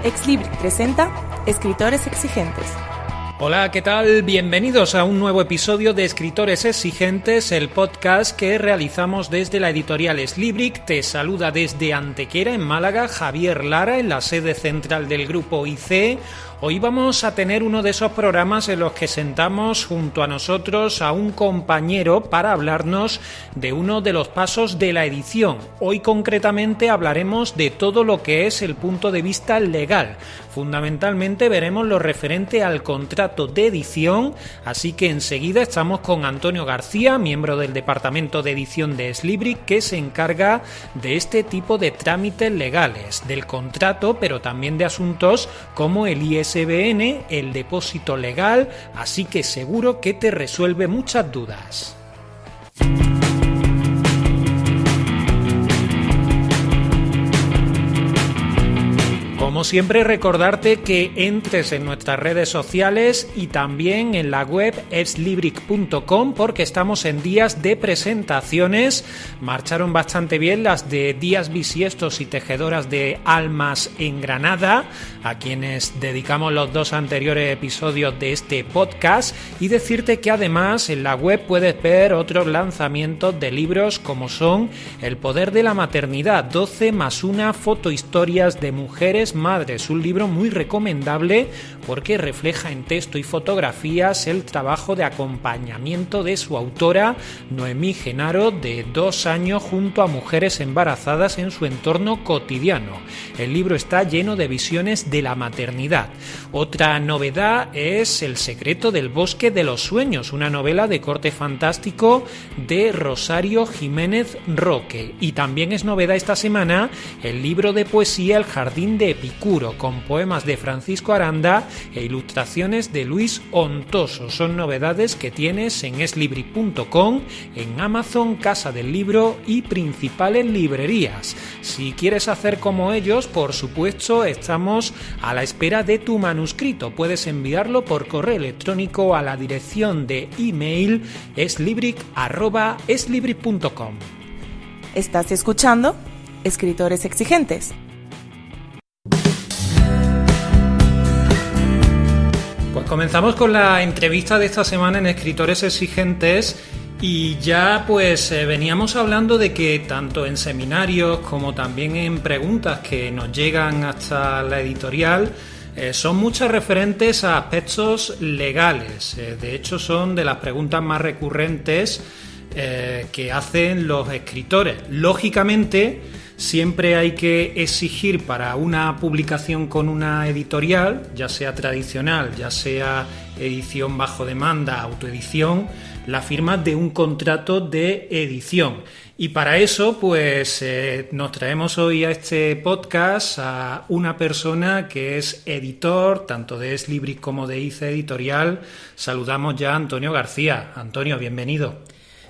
Exlibric presenta Escritores Exigentes. Hola, ¿qué tal? Bienvenidos a un nuevo episodio de Escritores Exigentes, el podcast que realizamos desde la editorial Exlibric. Te saluda desde Antequera, en Málaga, Javier Lara, en la sede central del grupo IC. Hoy vamos a tener uno de esos programas en los que sentamos junto a nosotros a un compañero para hablarnos de uno de los pasos de la edición. Hoy concretamente hablaremos de todo lo que es el punto de vista legal. Fundamentalmente veremos lo referente al contrato de edición, así que enseguida estamos con Antonio García, miembro del departamento de edición de Exlibric, que se encarga de este tipo de trámites legales, del contrato, pero también de asuntos como el ISBN, el depósito legal, así que seguro que te resuelve muchas dudas. Como siempre, recordarte que entres en nuestras redes sociales y también en la web exlibric.com, porque estamos en días de presentaciones. Marcharon bastante bien las de Días Bisiestos y Tejedoras de Almas en Granada, a quienes dedicamos los dos anteriores episodios de este podcast, y decirte que además en la web puedes ver otros lanzamientos de libros como son El Poder de la Maternidad, 12 más 1 fotohistorias de mujeres madres, un libro muy recomendable porque refleja en texto y fotografías el trabajo de acompañamiento de su autora Noemí Genaro, de 2 años junto a mujeres embarazadas en su entorno cotidiano. El libro está lleno de visiones de la maternidad. Otra novedad es El secreto del bosque de los sueños, una novela de corte fantástico de Rosario Jiménez Roque. Y también es novedad esta semana el libro de poesía El jardín de Epicuro, con poemas de Francisco Aranda e ilustraciones de Luis Ontoso. Son novedades que tienes en exlibric.com, en Amazon, Casa del Libro y principales librerías. Si quieres hacer como ellos, por supuesto, estamos a la espera de tu manuscrito. Puedes enviarlo por correo electrónico a la dirección de email exlibric@exlibric.com. ¿Estás escuchando? Escritores Exigentes. Pues comenzamos con la entrevista de esta semana en Escritores Exigentes y ya pues veníamos hablando de que tanto en seminarios como también en preguntas que nos llegan hasta la editorial son muchas referentes a aspectos legales. De hecho son de las preguntas más recurrentes que hacen los escritores. Lógicamente, siempre hay que exigir para una publicación con una editorial, ya sea tradicional, ya sea edición bajo demanda, autoedición, la firma de un contrato de edición. Y para eso, pues nos traemos hoy a este podcast a una persona que es editor, tanto de Exlibric como de IC Editorial. Saludamos ya a Antonio García. Antonio, bienvenido.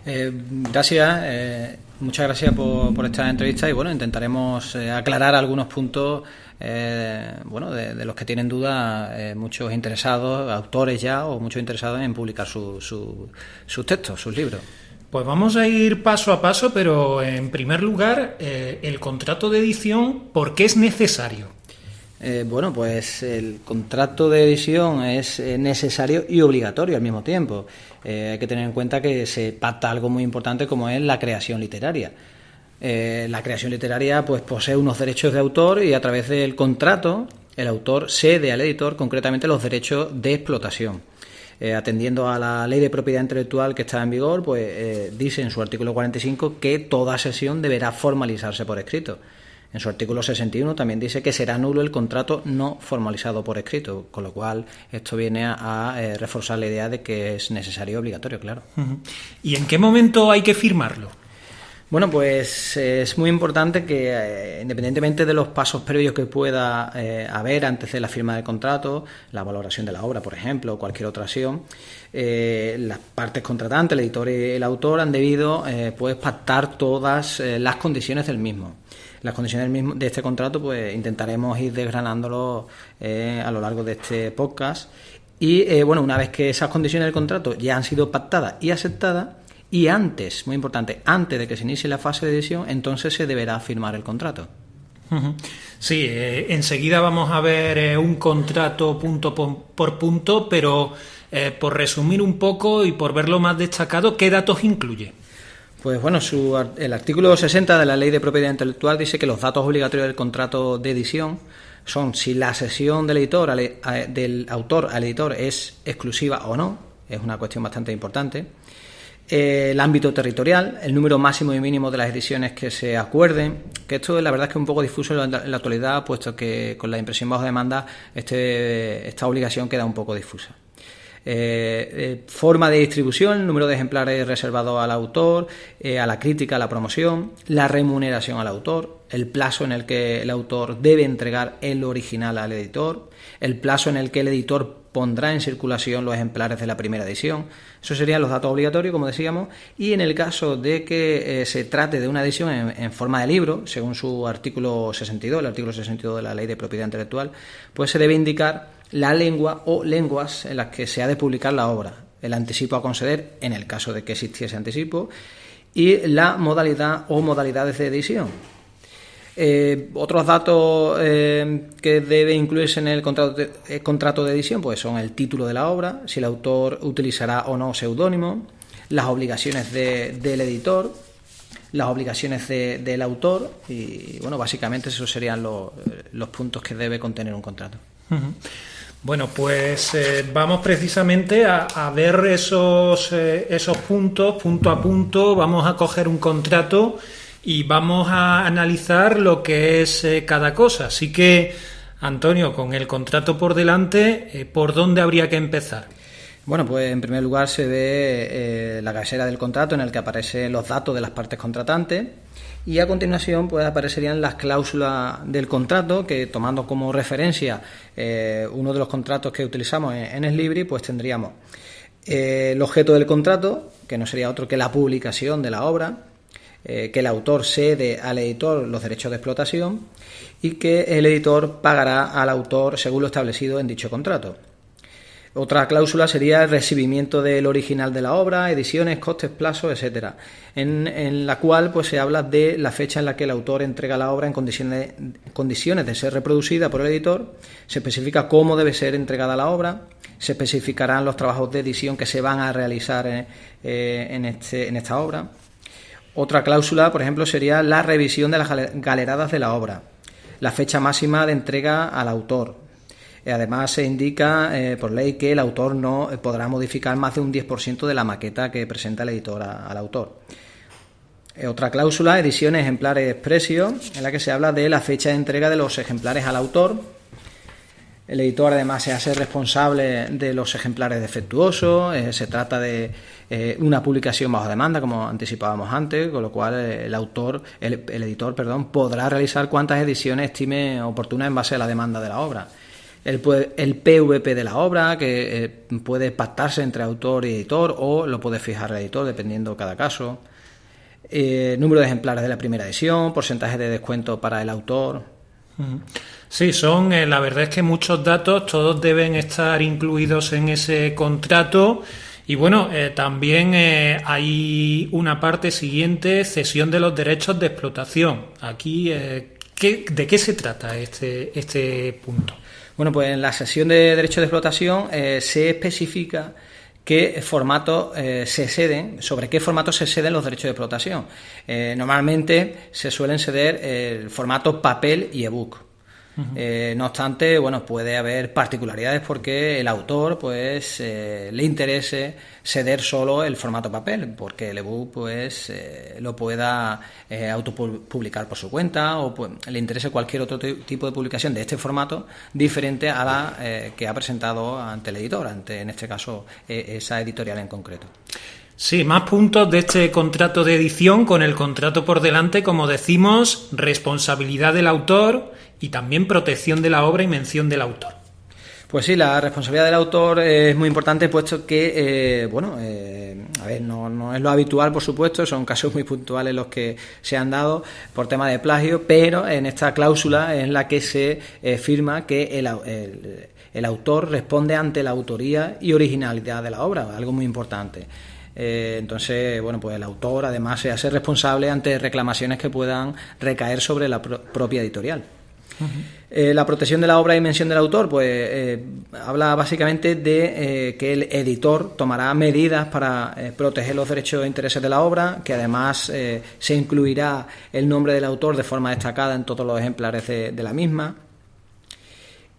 Gracias, muchas gracias por esta entrevista y bueno, intentaremos aclarar algunos puntos de los que tienen dudas muchos interesados, autores ya o muchos interesados en publicar sus textos, sus libros. Pues vamos a ir paso a paso, pero en primer lugar, el contrato de edición, ¿por qué es necesario? Pues el contrato de edición es necesario y obligatorio al mismo tiempo. Hay que tener en cuenta que se pacta algo muy importante como es la creación literaria. La creación literaria pues posee unos derechos de autor y a través del contrato el autor cede al editor concretamente los derechos de explotación. Atendiendo a la ley de propiedad intelectual que está en vigor, pues dice en su artículo 45 que toda cesión deberá formalizarse por escrito. En su artículo 61 también dice que será nulo el contrato no formalizado por escrito, con lo cual esto viene a reforzar la idea de que es necesario y obligatorio, claro. ¿Y en qué momento hay que firmarlo? Bueno, pues es muy importante que independientemente de los pasos previos que pueda haber antes de la firma del contrato, la valoración de la obra, por ejemplo, o cualquier otra acción, las partes contratantes, el editor y el autor han debido pues pactar todas las condiciones del mismo. Las condiciones de este contrato pues intentaremos ir desgranándolo a lo largo de este podcast y una vez que esas condiciones del contrato ya han sido pactadas y aceptadas, y antes, muy importante, antes de que se inicie la fase de edición, entonces se deberá firmar el contrato. Sí, enseguida vamos a ver un contrato punto por punto, pero por resumir un poco y por verlo más destacado, ¿qué datos incluye? Pues bueno, el artículo 60 de la Ley de Propiedad Intelectual dice que los datos obligatorios del contrato de edición son si la cesión del autor al editor es exclusiva o no, es una cuestión bastante importante. El ámbito territorial, el número máximo y mínimo de las ediciones que se acuerden, que esto la verdad es que es un poco difuso en la actualidad, puesto que con la impresión bajo demanda esta obligación queda un poco difusa. Forma de distribución, número de ejemplares reservados al autor, a la crítica, a la promoción, la remuneración al autor, el plazo en el que el autor debe entregar el original al editor, el plazo en el que el editor pondrá en circulación los ejemplares de la primera edición. Eso serían los datos obligatorios, como decíamos, y en el caso de que se trate de una edición en forma de libro, según su artículo 62, el artículo 62 de la Ley de Propiedad Intelectual, pues se debe indicar la lengua o lenguas en las que se ha de publicar la obra, el anticipo a conceder, en el caso de que existiese anticipo, y la modalidad o modalidades de edición. Otros datos que debe incluirse en el contrato de edición pues son el título de la obra, si el autor utilizará o no seudónimo, las obligaciones del editor, las obligaciones del autor y bueno, básicamente esos serían los puntos que debe contener un contrato. Bueno, pues vamos precisamente a ver esos puntos, punto a punto. Vamos a coger un contrato y vamos a analizar lo que es cada cosa. Así que, Antonio, con el contrato por delante, ¿por dónde habría que empezar? Bueno, pues en primer lugar se ve la cabecera del contrato en el que aparecen los datos de las partes contratantes y a continuación pues aparecerían las cláusulas del contrato que, tomando como referencia uno de los contratos que utilizamos en Exlibris, pues tendríamos el objeto del contrato, que no sería otro que la publicación de la obra, que el autor cede al editor los derechos de explotación y que el editor pagará al autor según lo establecido en dicho contrato. Otra cláusula sería el recibimiento del original de la obra, ediciones, costes, plazos, etcétera, en la cual pues se habla de la fecha en la que el autor entrega la obra en condiciones de ser reproducida por el editor, se especifica cómo debe ser entregada la obra, se especificarán los trabajos de edición que se van a realizar en esta obra. Otra cláusula, por ejemplo, sería la revisión de las galeradas de la obra, la fecha máxima de entrega al autor. Además, se indica por ley que el autor no podrá modificar más de un 10% de la maqueta que presenta el editor al autor. Otra cláusula, ediciones, ejemplares, precios, en la que se habla de la fecha de entrega de los ejemplares al autor. El editor además se hace responsable de los ejemplares defectuosos, se trata de una publicación bajo demanda, como anticipábamos antes, con lo cual el editor podrá realizar cuantas ediciones estime oportunas en base a la demanda de la obra. El PVP de la obra, que puede pactarse entre autor y editor o lo puede fijar el editor, dependiendo cada caso. Número de ejemplares de la primera edición, porcentaje de descuento para el autor. Sí, la verdad es que muchos datos, todos deben estar incluidos en ese contrato. Y bueno, también hay una parte siguiente, cesión de los derechos de explotación. Aquí, ¿de qué se trata este punto? Bueno, pues en la cesión de derechos de explotación se especifica qué formatos se ceden, sobre qué formatos se ceden los derechos de explotación. Normalmente se suelen ceder el formato papel y ebook. No obstante, bueno, puede haber particularidades porque el autor pues le interese ceder solo el formato papel, porque el ebook pues lo pueda autopublicar por su cuenta o pues, le interese cualquier otro tipo de publicación de este formato diferente a la que ha presentado ante el editor, en este caso esa editorial en concreto. Sí, más puntos de este contrato de edición. Con el contrato por delante, como decimos, responsabilidad del autor y también protección de la obra y mención del autor. Pues sí, la responsabilidad del autor es muy importante, puesto que, no es lo habitual, por supuesto, son casos muy puntuales los que se han dado por tema de plagio, pero en esta cláusula es la que se firma que el autor responde ante la autoría y originalidad de la obra, algo muy importante. Entonces, bueno, pues el autor además se hace responsable ante reclamaciones que puedan recaer sobre la propia editorial. La protección de la obra y mención del autor, pues habla básicamente de que el editor tomará medidas para proteger los derechos e intereses de la obra, que además se incluirá el nombre del autor de forma destacada en todos los ejemplares de la misma.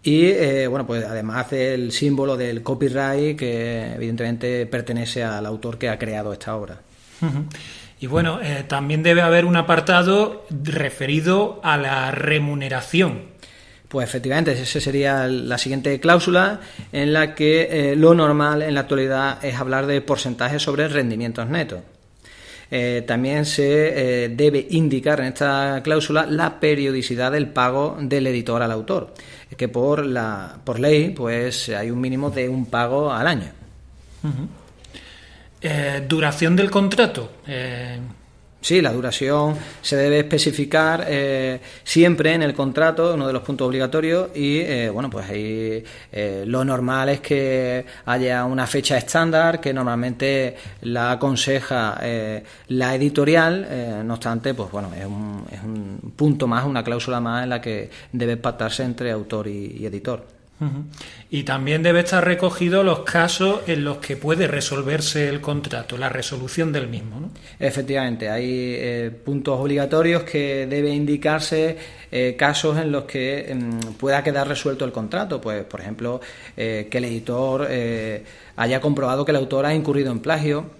Y bueno, pues además del símbolo del copyright, que evidentemente pertenece al autor que ha creado esta obra. Y bueno, también debe haber un apartado referido a la remuneración. Pues efectivamente, esa sería la siguiente cláusula, en la que lo normal en la actualidad es hablar de porcentajes sobre rendimientos netos. También se debe indicar en esta cláusula la periodicidad del pago del editor al autor, que por ley pues hay un mínimo de un pago al año. ¿Duración del contrato? Sí, la duración se debe especificar siempre en el contrato, uno de los puntos obligatorios, y bueno, pues ahí lo normal es que haya una fecha estándar que normalmente la aconseja la editorial. No obstante, pues bueno, es un punto más, una cláusula más en la que debe pactarse entre autor y editor. Y también debe estar recogido los casos en los que puede resolverse el contrato, la resolución del mismo, ¿no? Efectivamente, hay puntos obligatorios que debe indicarse casos en los que pueda quedar resuelto el contrato. Pues, por ejemplo, que el editor haya comprobado que el autor ha incurrido en plagio.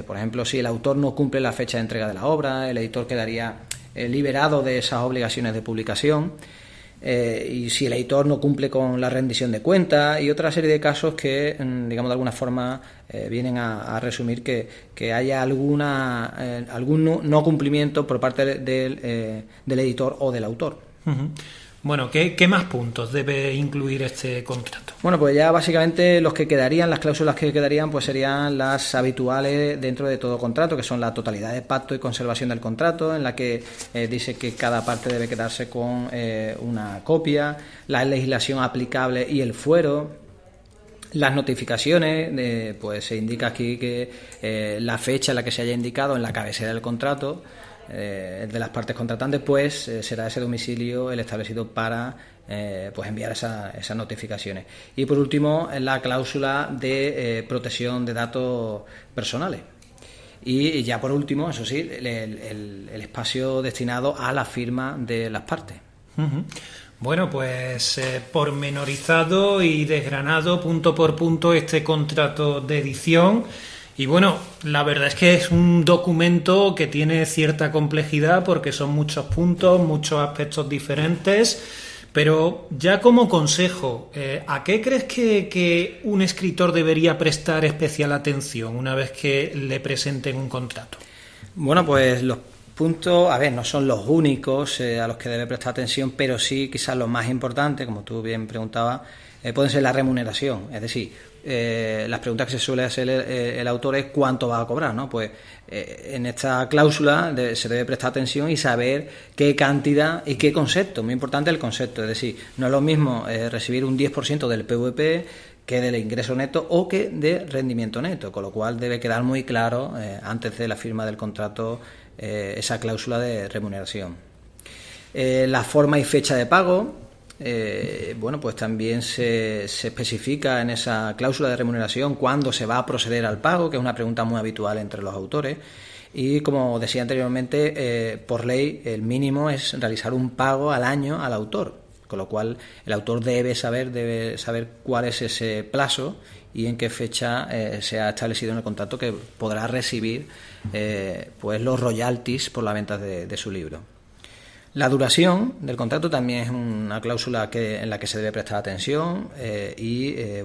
Por ejemplo, si el autor no cumple la fecha de entrega de la obra, el editor quedaría liberado de esas obligaciones de publicación. Y si el editor no cumple con la rendición de cuentas, y otra serie de casos que, digamos, de alguna forma vienen a resumir que haya algún no cumplimiento por parte del editor o del autor. Bueno, ¿qué más puntos debe incluir este contrato? Bueno, pues ya básicamente las cláusulas que quedarían, pues serían las habituales dentro de todo contrato, que son la totalidad de pacto y conservación del contrato, en la que dice que cada parte debe quedarse con una copia, la legislación aplicable y el fuero. Las notificaciones, pues se indica aquí que la fecha en la que se haya indicado en la cabecera del contrato de las partes contratantes, pues será ese domicilio el establecido para pues enviar esas notificaciones. Y por último, la cláusula de protección de datos personales. Y ya por último, eso sí, el espacio destinado a la firma de las partes. Bueno, pues pormenorizado y desgranado punto por punto este contrato de edición. Y bueno, la verdad es que es un documento que tiene cierta complejidad porque son muchos puntos, muchos aspectos diferentes, pero ya como consejo, ¿a qué crees que un escritor debería prestar especial atención una vez que le presenten un contrato? Bueno, pues los puntos, no son los únicos a los que debe prestar atención, pero sí quizás los más importantes, como tú bien preguntabas, pueden ser la remuneración, es decir, las preguntas que se suele hacer el autor es cuánto va a cobrar, ¿no? Pues en esta cláusula se debe prestar atención y saber qué cantidad y qué concepto. Muy importante el concepto, es decir, no es lo mismo recibir un 10% del PVP que del ingreso neto o que de rendimiento neto, con lo cual debe quedar muy claro antes de la firma del contrato esa cláusula de remuneración. La forma y fecha de pago. Bueno, pues también se especifica en esa cláusula de remuneración cuándo se va a proceder al pago, que es una pregunta muy habitual entre los autores. Y como decía anteriormente, por ley el mínimo es realizar un pago al año al autor, con lo cual el autor debe saber cuál es ese plazo y en qué fecha se ha establecido en el contrato que podrá recibir pues los royalties por la venta de su libro. La duración del contrato también es una cláusula en la que se debe prestar atención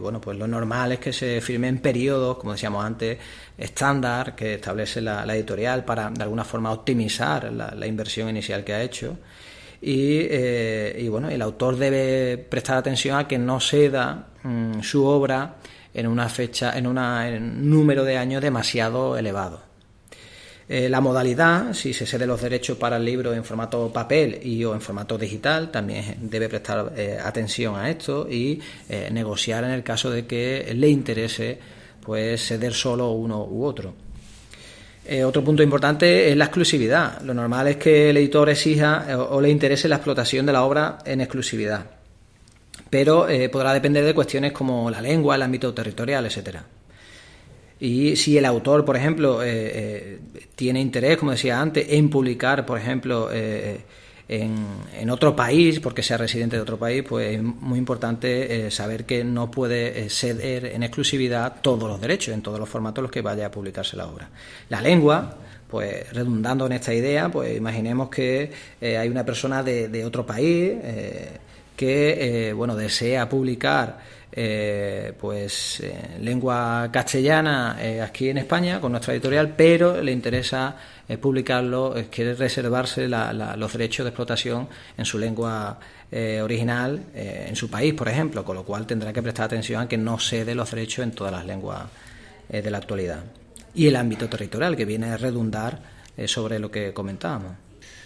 bueno, pues lo normal es que se firme en periodos, como decíamos antes, estándar que establece la editorial para de alguna forma optimizar la inversión inicial que ha hecho y bueno, el autor debe prestar atención a que no ceda su obra en una fecha, en un número de años demasiado elevado. La modalidad, si se cede los derechos para el libro en formato papel o en formato digital, también debe prestar atención a esto y negociar en el caso de que le interese pues ceder solo uno u otro. Otro punto importante es la exclusividad. Lo normal es que el editor exija o le interese la explotación de la obra en exclusividad, pero podrá depender de cuestiones como la lengua, el ámbito territorial, etcétera. Y si el autor, por ejemplo, tiene interés, como decía antes, en publicar, por ejemplo, en otro país, porque sea residente de otro país, pues es muy importante saber que no puede ceder en exclusividad todos los derechos, en todos los formatos en los que vaya a publicarse la obra. La lengua, pues redundando en esta idea, pues imaginemos que hay una persona de otro país que desea publicar lengua castellana aquí en España con nuestra editorial, pero le interesa publicarlo, quiere reservarse los derechos de explotación en su lengua original en su país, por ejemplo, con lo cual tendrá que prestar atención a que no cede los derechos en todas las lenguas de la actualidad. Y el ámbito territorial, que viene a redundar sobre lo que comentábamos.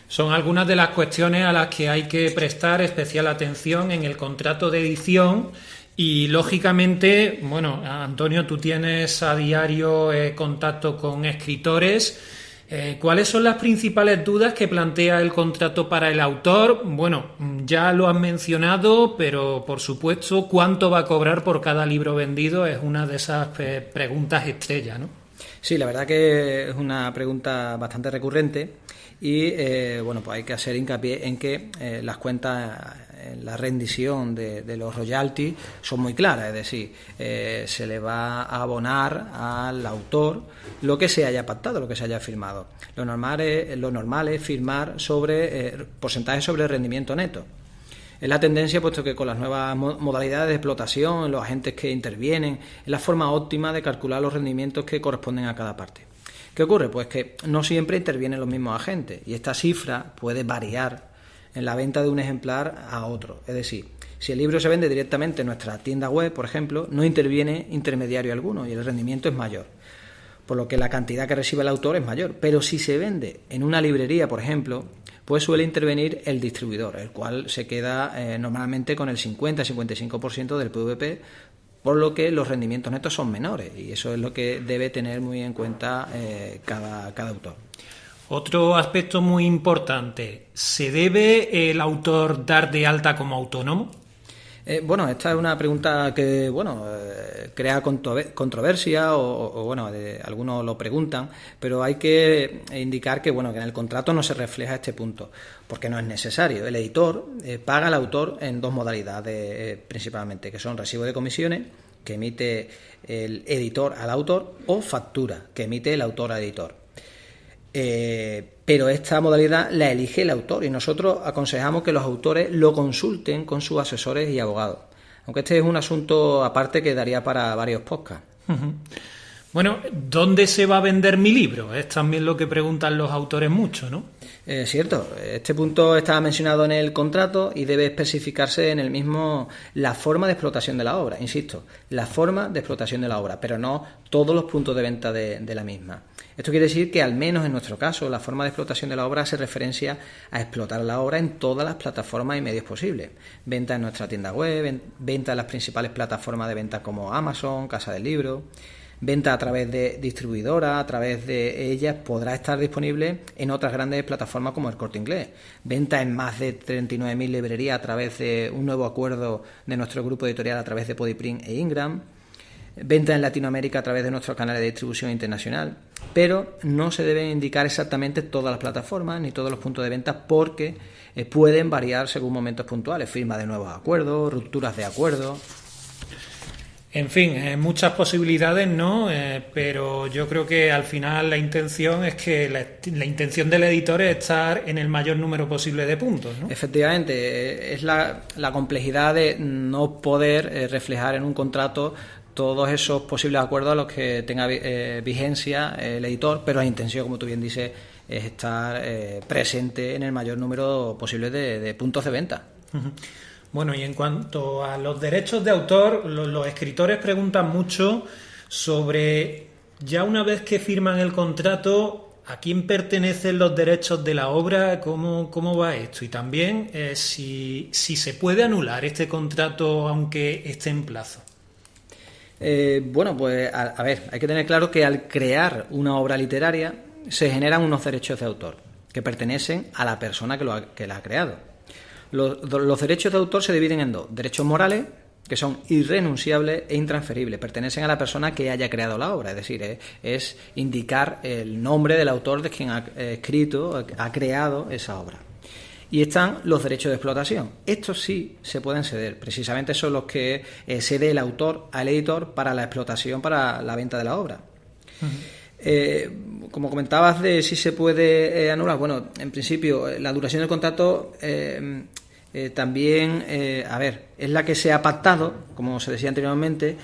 Son algunas de las cuestiones a las que hay que prestar especial atención en el contrato de edición. Y lógicamente, bueno, Antonio, tú tienes a diario contacto con escritores. ¿Cuáles son las principales dudas que plantea el contrato para el autor? Bueno, ya lo has mencionado, pero por supuesto, ¿cuánto va a cobrar por cada libro vendido? Es una de esas preguntas estrella, ¿no? Sí, la verdad que es una pregunta bastante recurrente y pues hay que hacer hincapié en que las cuentas, la rendición de los royalties son muy claras, es decir, se le va a abonar al autor lo que se haya pactado, lo que se haya firmado. Lo normal es firmar sobre porcentaje sobre el rendimiento neto. Es la tendencia, puesto que con las nuevas modalidades de explotación, los agentes que intervienen, es la forma óptima de calcular los rendimientos que corresponden a cada parte. ¿Qué ocurre? Pues que no siempre intervienen los mismos agentes y esta cifra puede variar en la venta de un ejemplar a otro. Es decir, si el libro se vende directamente en nuestra tienda web, por ejemplo, no interviene intermediario alguno y el rendimiento es mayor, por lo que la cantidad que recibe el autor es mayor. Pero si se vende en una librería, por ejemplo, pues suele intervenir el distribuidor, el cual se queda normalmente con el 50-55% del PVP, por lo que los rendimientos netos son menores y eso es lo que debe tener muy en cuenta cada autor. Otro aspecto muy importante, ¿se debe el autor dar de alta como autónomo? Esta es una pregunta que crea controversia o algunos lo preguntan, pero hay que indicar que en el contrato no se refleja este punto, porque no es necesario. El editor paga al autor en dos modalidades principalmente, que son recibo de comisiones que emite el editor al autor o factura que emite el autor al editor. Pero esta modalidad la elige el autor y nosotros aconsejamos que los autores lo consulten con sus asesores y abogados, aunque este es un asunto aparte que daría para varios podcasts. Uh-huh. Bueno, ¿dónde se va a vender mi libro? Es también lo que preguntan los autores mucho, ¿no? Cierto, este punto está mencionado en el contrato y debe especificarse en el mismo la forma de explotación de la obra, insisto, la forma de explotación de la obra, pero no todos los puntos de venta de la misma. Esto quiere decir que, al menos en nuestro caso, la forma de explotación de la obra hace referencia a explotar la obra en todas las plataformas y medios posibles. Venta en nuestra tienda web, venta en las principales plataformas de venta como Amazon, Casa del Libro, venta a través de distribuidoras, a través de ellas podrá estar disponible en otras grandes plataformas como el Corte Inglés, venta en más de 39.000 librerías a través de un nuevo acuerdo de nuestro grupo editorial a través de Podiprint e Ingram, venta en Latinoamérica a través de nuestros canales de distribución internacional, pero no se deben indicar exactamente todas las plataformas ni todos los puntos de venta porque pueden variar según momentos puntuales, firma de nuevos acuerdos, rupturas de acuerdos. En fin, muchas posibilidades, ¿no? Pero yo creo que al final la intención es que la intención del editor es estar en el mayor número posible de puntos, ¿no? Efectivamente, es la complejidad de no poder reflejar en un contrato todos esos posibles acuerdos a los que tenga vigencia el editor, pero la intención, como tú bien dices, es estar presente en el mayor número posible de puntos de venta. Uh-huh. Bueno, y en cuanto a los derechos de autor, los escritores preguntan mucho sobre, ya una vez que firman el contrato, ¿a quién pertenecen los derechos de la obra? ¿Cómo va esto? Y también si se puede anular este contrato aunque esté en plazo. Hay que tener claro que al crear una obra literaria, se generan unos derechos de autor que pertenecen a la persona que la ha creado. Los derechos de autor se dividen en dos: derechos morales, que son irrenunciables e intransferibles, pertenecen a la persona que haya creado la obra, es decir, es indicar el nombre del autor de quien ha escrito, ha creado esa obra. Y están los derechos de explotación. Estos sí se pueden ceder, precisamente son los que cede el autor al editor para la explotación, para la venta de la obra. Como comentabas de si se puede anular, bueno, en principio la duración del contrato también, es la que se ha pactado, como se decía anteriormente,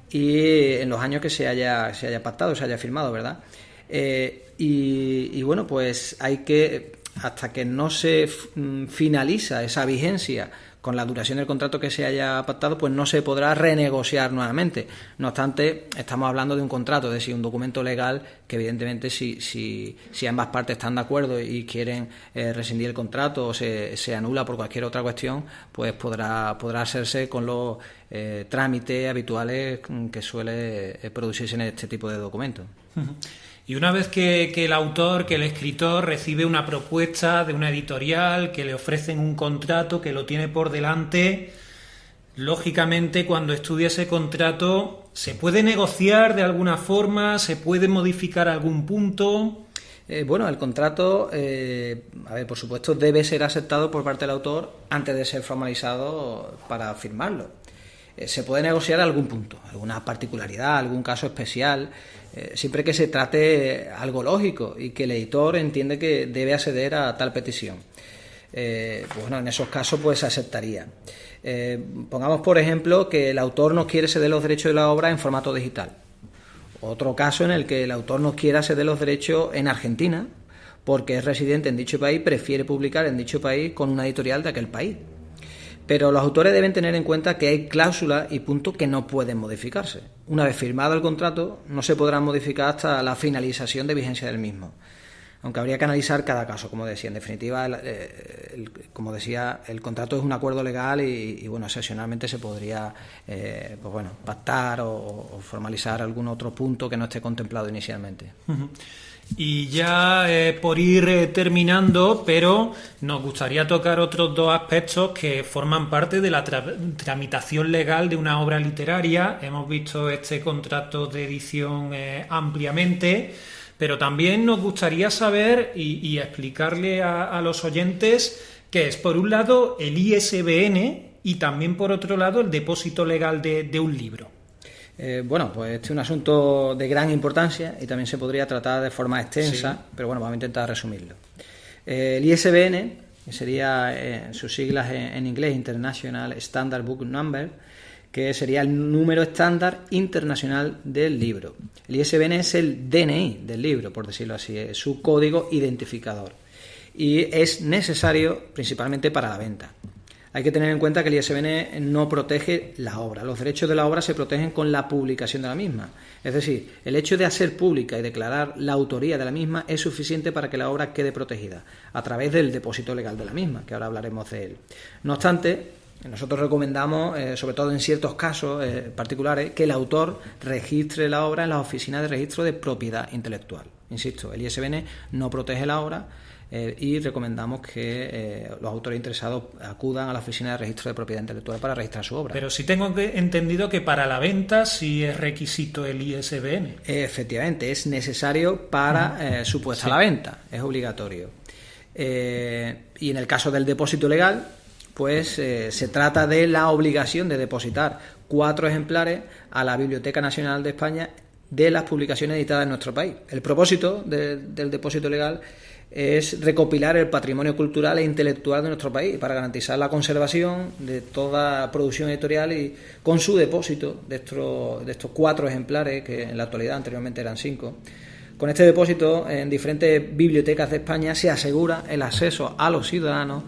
y en los años que se haya pactado, se haya firmado, ¿verdad? Y bueno, pues hay que, hasta que no se finaliza esa vigencia con la duración del contrato que se haya pactado, pues no se podrá renegociar nuevamente. No obstante, estamos hablando de un contrato, es decir, un documento legal que evidentemente si ambas partes están de acuerdo y quieren rescindir el contrato o se anula por cualquier otra cuestión, pues podrá hacerse con los trámites habituales que suele producirse en este tipo de documentos. Y una vez que el autor, que el escritor recibe una propuesta de una editorial, que le ofrecen un contrato, que lo tiene por delante, lógicamente cuando estudia ese contrato, ¿se puede negociar de alguna forma? ¿Se puede modificar algún punto? Bueno, el contrato, por supuesto, debe ser aceptado por parte del autor antes de ser formalizado para firmarlo. Se puede negociar algún punto, alguna particularidad, algún caso especial, siempre que se trate algo lógico y que el editor entiende que debe acceder a tal petición. Bueno, en esos casos pues se aceptaría. Pongamos, por ejemplo, que el autor nos quiere ceder los derechos de la obra en formato digital. Otro caso en el que el autor nos quiera ceder los derechos en Argentina, porque es residente en dicho país, prefiere publicar en dicho país con una editorial de aquel país. Pero los autores deben tener en cuenta que hay cláusulas y puntos que no pueden modificarse. Una vez firmado el contrato, no se podrán modificar hasta la finalización de vigencia del mismo. Aunque habría que analizar cada caso, como decía. En definitiva, como decía, el contrato es un acuerdo legal y bueno, excepcionalmente se podría pactar o formalizar algún otro punto que no esté contemplado inicialmente. Y ya por ir terminando, pero nos gustaría tocar otros dos aspectos que forman parte de la tramitación legal de una obra literaria. Hemos visto este contrato de edición ampliamente, pero también nos gustaría saber y explicarle a los oyentes qué es, por un lado, el ISBN y también, por otro lado, el depósito legal de un libro. Bueno, pues este es un asunto de gran importancia y también se podría tratar de forma extensa, sí. Pero bueno, vamos a intentar resumirlo. El ISBN, que sería sus siglas en inglés, International Standard Book Number, que sería el número estándar internacional del libro. El ISBN es el DNI del libro, por decirlo así, es su código identificador y es necesario principalmente para la venta. Hay que tener en cuenta que el ISBN no protege la obra. Los derechos de la obra se protegen con la publicación de la misma. Es decir, el hecho de hacer pública y declarar la autoría de la misma es suficiente para que la obra quede protegida a través del depósito legal de la misma, que ahora hablaremos de él. No obstante, nosotros recomendamos, sobre todo en ciertos casos particulares, que el autor registre la obra en las oficinas de registro de propiedad intelectual. Insisto, el ISBN no protege la obra, y recomendamos que los autores interesados acudan a la oficina de registro de propiedad intelectual para registrar su obra. Pero sí tengo entendido que para la venta sí es requisito el ISBN. Efectivamente, es necesario para su puesta a la venta, es obligatorio. Y en el caso del depósito legal, pues se trata de la obligación de depositar 4 ejemplares a la Biblioteca Nacional de España de las publicaciones editadas en nuestro país. El propósito del depósito legal es recopilar el patrimonio cultural e intelectual de nuestro país para garantizar la conservación de toda producción editorial y con su depósito de estos 4 ejemplares, que en la actualidad anteriormente eran 5. Con este depósito en diferentes bibliotecas de España se asegura el acceso a los ciudadanos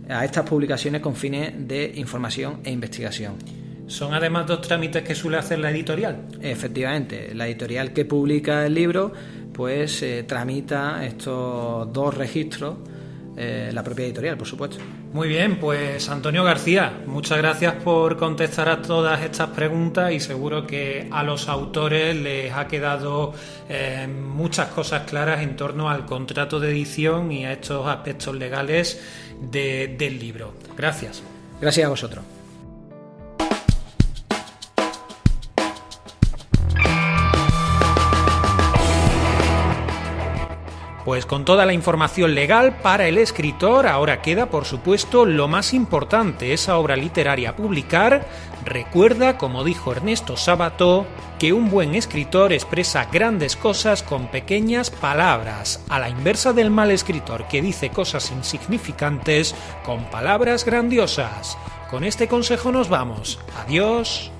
a estas publicaciones con fines de información e investigación. ¿Son además 2 trámites que suele hacer la editorial? Efectivamente, la editorial que publica el libro pues tramita estos 2 registros la propia editorial, por supuesto. Muy bien, pues Antonio García, muchas gracias por contestar a todas estas preguntas y seguro que a los autores les ha quedado muchas cosas claras en torno al contrato de edición y a estos aspectos legales del libro. Gracias. Gracias a vosotros. Pues con toda la información legal para el escritor, ahora queda, por supuesto, lo más importante, esa obra literaria a publicar. Recuerda, como dijo Ernesto Sábato, que un buen escritor expresa grandes cosas con pequeñas palabras, a la inversa del mal escritor que dice cosas insignificantes con palabras grandiosas. Con este consejo nos vamos. Adiós.